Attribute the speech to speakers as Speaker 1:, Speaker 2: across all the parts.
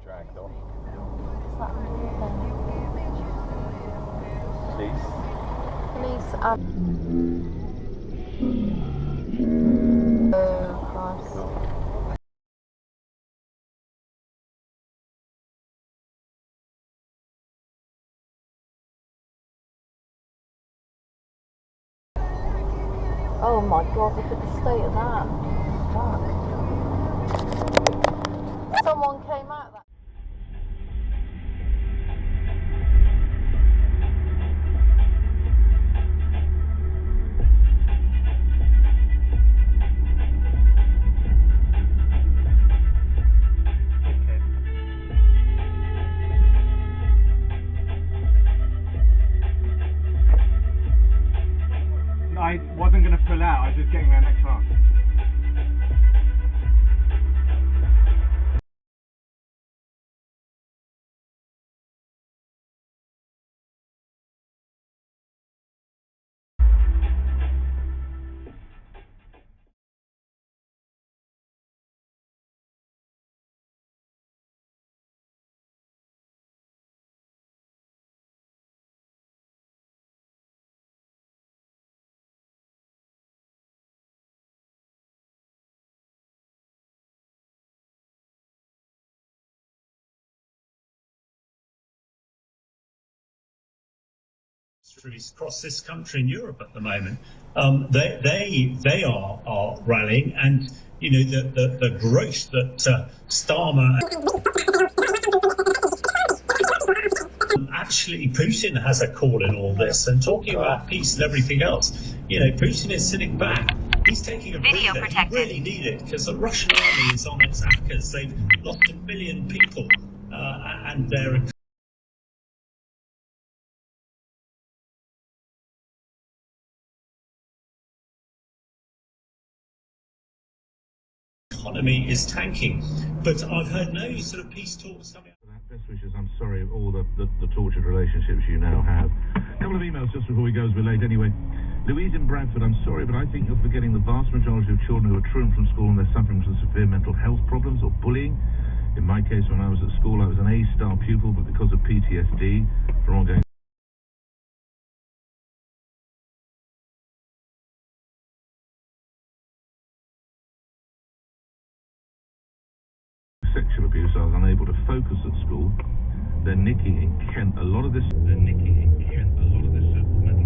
Speaker 1: dragged off.
Speaker 2: What's that
Speaker 1: Police.
Speaker 2: Police oh Christ. Oh my God, look at the state of that. Fuck. Someone came out of that.
Speaker 1: I wasn't going to pull out, I was just getting there next car.
Speaker 3: Across this country in Europe at the moment, they are rallying, and you know the growth that Starmer. Actually, Putin has a call in all this, and talking about peace and everything else. You know, Putin is sitting back. He's taking a breather. He really need it because the Russian army is on its hackers. They've lost 1 million people, and they're. Economy is tanking, but I've heard no sort of peace talks coming out.
Speaker 4: Best wishes, I'm sorry of all the tortured relationships you now have. A couple of emails just before we go, as we're late anyway. Louise in Bradford, I'm sorry, but I think you're forgetting the vast majority of children who are truant from school and they're suffering from severe mental health problems or bullying. In my case, when I was at school, I was an A-star pupil, but because of PTSD from ongoing sexual abuse, I was unable to focus at school. They're nicking in Kent a lot of this. Mental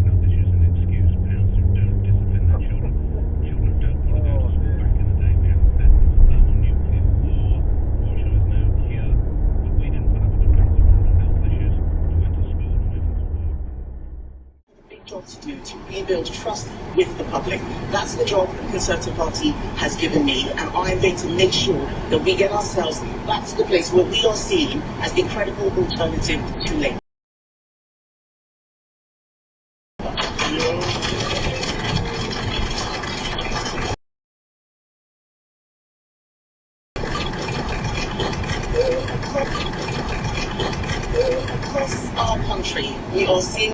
Speaker 4: health issues an excuse. Parents who don't discipline their children. Children don't want to go to school. Back in the day, we had a thermonuclear war. Russia is now here, but we didn't put up a defense of mental health issues. We went to school and we went to work.
Speaker 5: Big job to do to rebuild trust with the public. That's the job the Conservative Party has given me, and I am going to make sure that we get ourselves back to the place where we are seen as the credible alternative to Labour. Across our country, we are seeing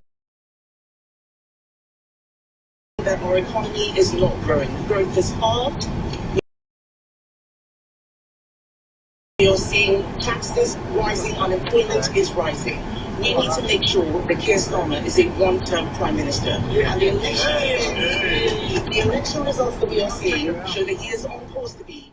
Speaker 5: that our economy is not growing. Growth is hard. We are seeing taxes rising, unemployment is rising. We need to make sure that Keir Starmer is a one-term Prime Minister. And the election results that we are seeing show that he is on course to be